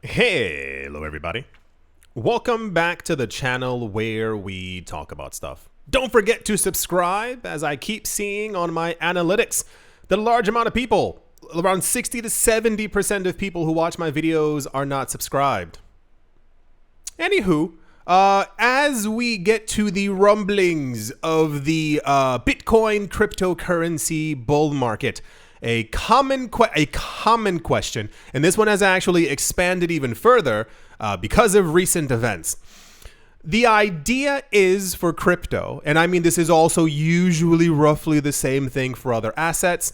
Hello everybody. Welcome back to the channel where we talk about stuff. Don't forget to subscribe, as I keep seeing on my analytics that a large amount of people, around 60 to 70% of people who watch my videos are not subscribed. Anywho, as we get to the rumblings of the Bitcoin cryptocurrency bull market, a common question, and this one has actually expanded even further because of recent events. The idea is for crypto, and I mean this is also usually roughly the same thing for other assets.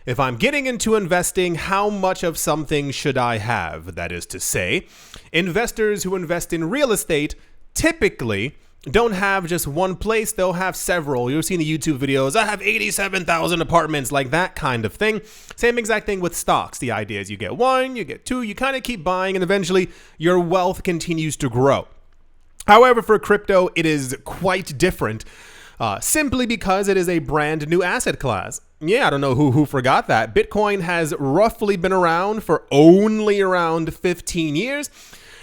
If I'm getting into investing, how much of something should I have? That is to say, investors who invest in real estate typically don't have just one place, they'll have several. You've seen the YouTube videos, I have 87,000 apartments, like that kind of thing. Same exact thing with stocks. The idea is you get one, you get two, you kind of keep buying, and eventually your wealth continues to grow. However, for crypto, it is quite different, simply because it is a brand new asset class. Yeah, I don't know who forgot that. Bitcoin has roughly been around for only around 15 years.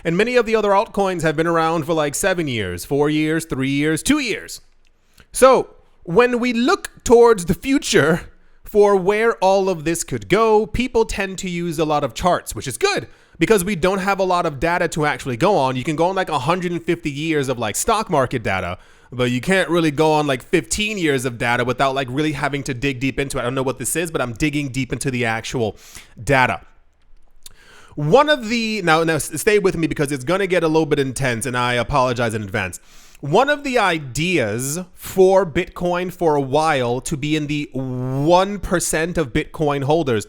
And many of the other altcoins have been around for like 7 years, 4 years, 3 years, 2 years. So when we look towards the future for where all of this could go, people tend to use a lot of charts, which is good because we don't have a lot of data to actually go on. You can go on like 150 years of like stock market data, but you can't really go on like 15 years of data without like really having to dig deep into it. I don't know what this is, but I'm digging deep into the actual data. One of the, now stay with me because it's going to get a little bit intense and I apologize in advance. One of the ideas for Bitcoin for a while to be in the 1% of Bitcoin holders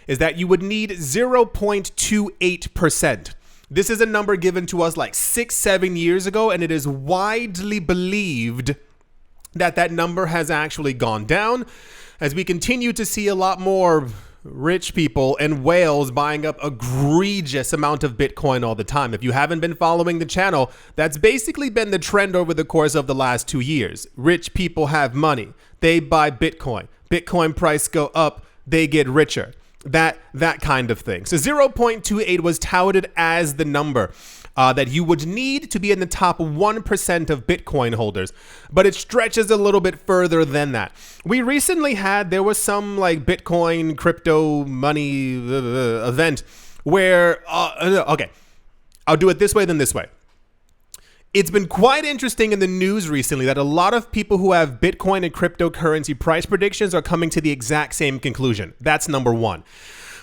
is that you would need 0.28%. This is a number given to us like 6-7 years ago, and it is widely believed that that number has actually gone down as we continue to see a lot more rich people and whales buying up egregious amount of Bitcoin all the time. If you haven't been following the channel, that's basically been the trend over the course of the last 2 years. Rich people have money. They buy Bitcoin. Bitcoin price go up. They get richer. That kind of thing. So 0.28 was touted as the number that you would need to be in the top 1% of Bitcoin holders, but it stretches a little bit further than that. We recently there was some like Bitcoin crypto money event where, okay, I'll do it this way, then this way. It's been quite interesting in the news recently that a lot of people who have Bitcoin and cryptocurrency price predictions are coming to the exact same conclusion. That's number one.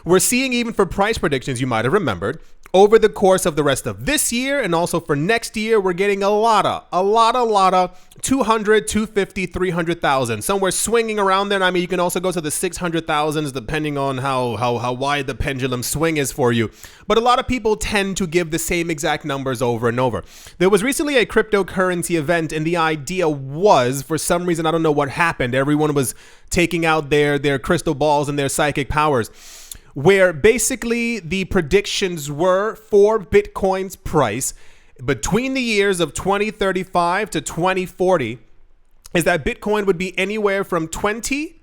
We're seeing even for price predictions, you might have remembered, over the course of the rest of this year and also for next year, we're getting a lot of 200, 250, 300,000, somewhere swinging around there. I mean, you can also go to the 600,000s depending on how wide the pendulum swing is for you. But a lot of people tend to give the same exact numbers over and over. There was recently a cryptocurrency event, and the idea was, for some reason, I don't know what happened, everyone was taking out their crystal balls and their psychic powers, where basically the predictions were for Bitcoin's price between the years of 2035 to 2040 is that Bitcoin would be anywhere from $20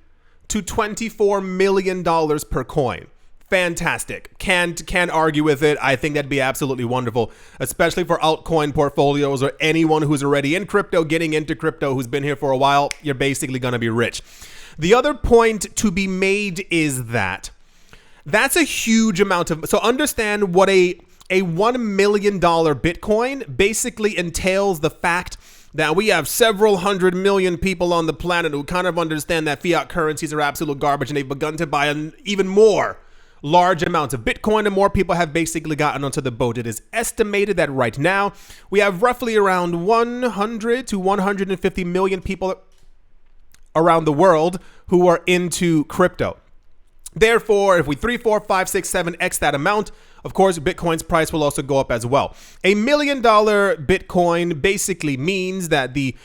to $24 million per coin. Fantastic. Can't argue with it. I think that'd be absolutely wonderful, especially for altcoin portfolios or anyone who's already in crypto, getting into crypto, who's been here for a while. You're basically going to be rich. The other point to be made is that that's a huge amount of, so understand what a $1 million Bitcoin basically entails the fact that we have several 100 million people on the planet who kind of understand that fiat currencies are absolute garbage, and they've begun to buy an even more large amounts of Bitcoin, and more people have basically gotten onto the boat. It is estimated that right now we have roughly around 100 to 150 million people around the world who are into crypto. Therefore, if we 3, 4, 5, 6, 7x that amount, of course, Bitcoin's price will also go up as well. $1 million Bitcoin basically means that the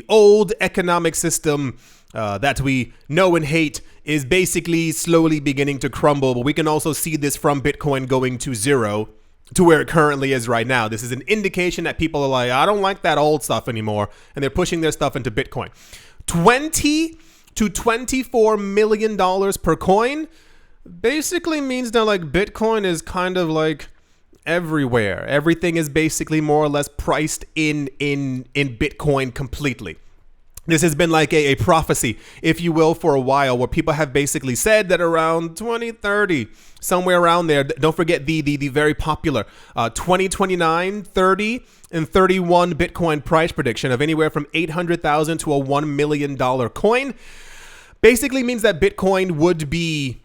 old economic system that we know and hate is basically slowly beginning to crumble. But we can also see this from Bitcoin going to zero to where it currently is right now. This is an indication that people are like, I don't like that old stuff anymore, and they're pushing their stuff into Bitcoin. $20 to $24 million per coin basically means that like Bitcoin is kind of like everywhere. Everything is basically more or less priced in Bitcoin completely. This has been like a prophecy, if you will, for a while, where people have basically said that around 2030, somewhere around there, don't forget the very popular 2029, 30, and 31 Bitcoin price prediction of anywhere from $800,000 to a $1 million coin, basically means that Bitcoin would be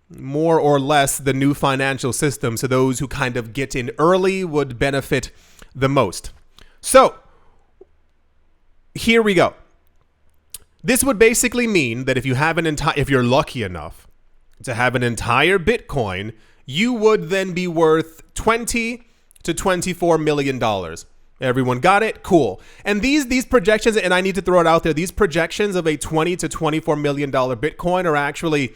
more or less the new financial system. So those who kind of get in early would benefit the most. So here we go. This would basically mean that if you have if you're lucky enough to have an entire Bitcoin, you would then be worth $20 to $24 million. Everyone got it? Cool. And these projections, and I need to throw it out there, these projections of a $20 to $24 million Bitcoin are actually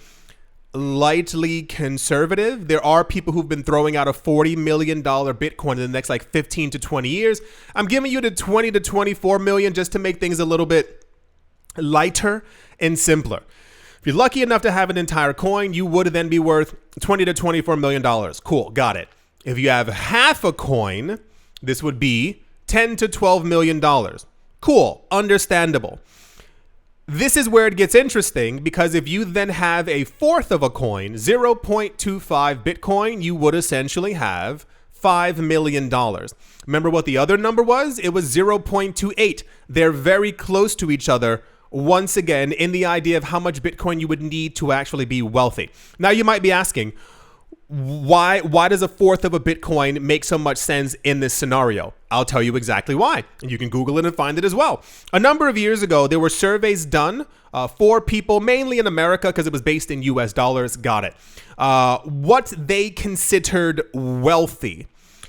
lightly conservative. There are people who've been throwing out a $40 million Bitcoin in the next like 15 to 20 years. I'm giving you the 20 to 24 million just to make things a little bit lighter and simpler. If you're lucky enough to have an entire coin, you would then be worth $20 to $24 million. Cool, got it. If you have half a coin, this would be $10 to $12 million. Cool, understandable. This is where it gets interesting, because if you then have a fourth of a coin, 0.25 Bitcoin, you would essentially have $5 million. Remember what the other number was? It was 0.28. They're very close to each other, once again, in the idea of how much Bitcoin you would need to actually be wealthy. Now you might be asking, why does a fourth of a Bitcoin make so much sense in this scenario? I'll tell you exactly why. And you can Google it and find it as well. A number of years ago, there were surveys done for people, mainly in America, because it was based in US dollars. Got it. What they considered wealthy.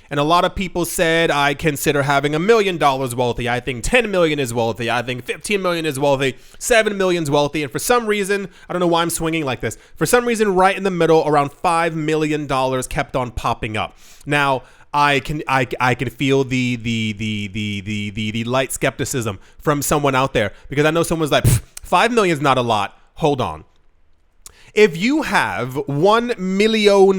And a lot of people said, I consider having $1 million wealthy. I think 10 million is wealthy. I think 15 million is wealthy. 7 million is wealthy. And for some reason, I don't know why I'm swinging like this. For some reason, right in the middle, around $5 million kept on popping up. Now, I can feel the light skepticism from someone out there, because I know someone's like, 5 million is not a lot. Hold on. If you have $1 million,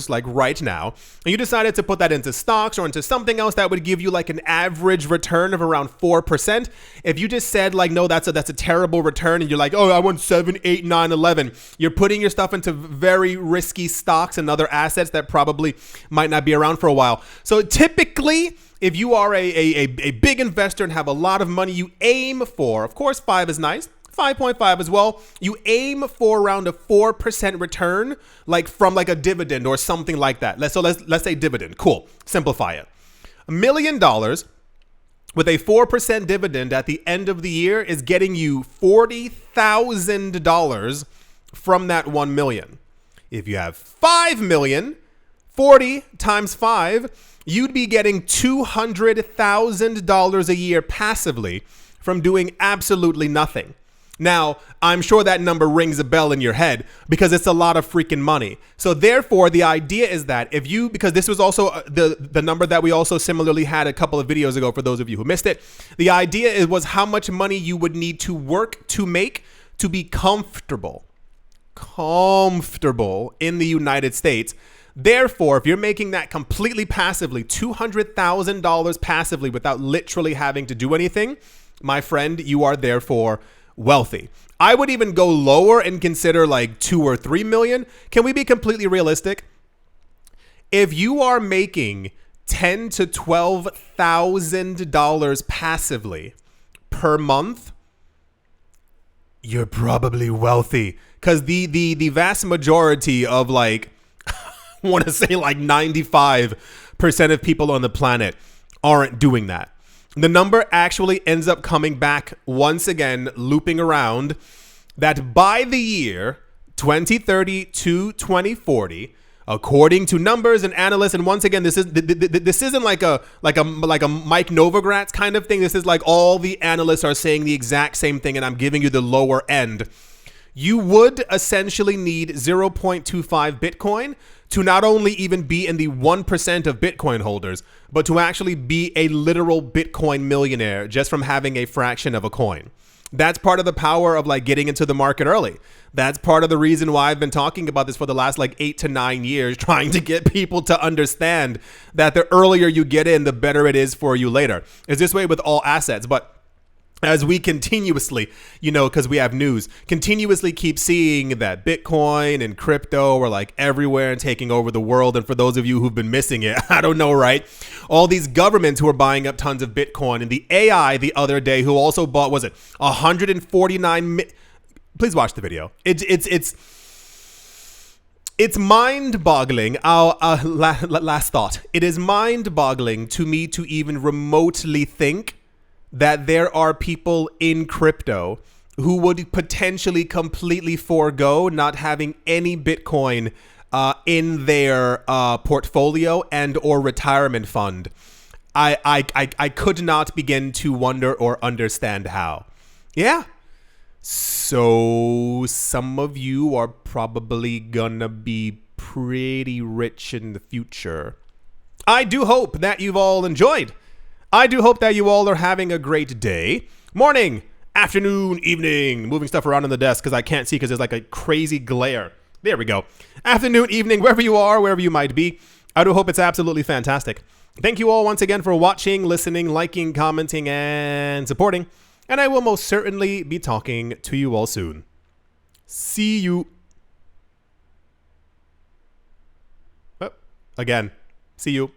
like right now, and you decided to put that into stocks or into something else that would give you like an average return of around 4%, if you just said like, no, that's a terrible return, and you're like, oh, I want 7, 8, 9, 11, you're putting your stuff into very risky stocks and other assets that probably might not be around for a while. So typically, if you are a big investor and have a lot of money, you aim for, of course, 5 is nice, 5.5 as well. You aim for around a 4% return, like from like a dividend or something like that. Let's say dividend. Cool. Simplify it. $1 million with a 4% dividend at the end of the year is getting you $40,000 from that 1 million. If you have 5 million, 40 times 5, you'd be getting $200,000 a year passively from doing absolutely nothing. Now, I'm sure that number rings a bell in your head, because it's a lot of freaking money. So therefore, the idea is that if you, because this was also the number that we also similarly had a couple of videos ago for those of you who missed it, the idea was how much money you would need to work to make to be comfortable in the United States. Therefore, if you're making that completely passively, $200,000 passively without literally having to do anything, my friend, you are therefore wealthy. I would even go lower and consider like 2 or 3 million. Can we be completely realistic? If you are making $10,000 to $12,000 passively per month, you're probably wealthy, because the vast majority of like, I want to say like 95% of people on the planet aren't doing that. The number actually ends up coming back once again, looping around, that by the year 2030 to 2040, according to numbers and analysts, and once again, this isn't like a Mike Novogratz kind of thing. This is like all the analysts are saying the exact same thing, and I'm giving you the lower end. You would essentially need 0.25 Bitcoin to not only even be in the 1% of Bitcoin holders, but to actually be a literal Bitcoin millionaire just from having a fraction of a coin. That's part of the power of like getting into the market early. That's part of the reason why I've been talking about this for the last like 8 to 9 years, trying to get people to understand that the earlier you get in, the better it is for you later. It's this way with all assets. But as we continuously, because we have news, continuously keep seeing that Bitcoin and crypto are like everywhere and taking over the world. And for those of you who've been missing it, I don't know, right? All these governments who are buying up tons of Bitcoin, and the AI the other day who also bought, was it 149? Please watch the video. It's mind-boggling. Last thought. It is mind-boggling to me to even remotely think that there are people in crypto who would potentially completely forego not having any Bitcoin in their portfolio and or retirement fund. I could not begin to wonder or understand how. Yeah. So some of you are probably gonna be pretty rich in the future. I do hope that you've all enjoyed. I do hope that you all are having a great day, morning, afternoon, evening, moving stuff around on the desk because I can't see because there's like a crazy glare. There we go. Afternoon, evening, wherever you are, wherever you might be. I do hope it's absolutely fantastic. Thank you all once again for watching, listening, liking, commenting, and supporting. And I will most certainly be talking to you all soon. See you. Oh, again, see you.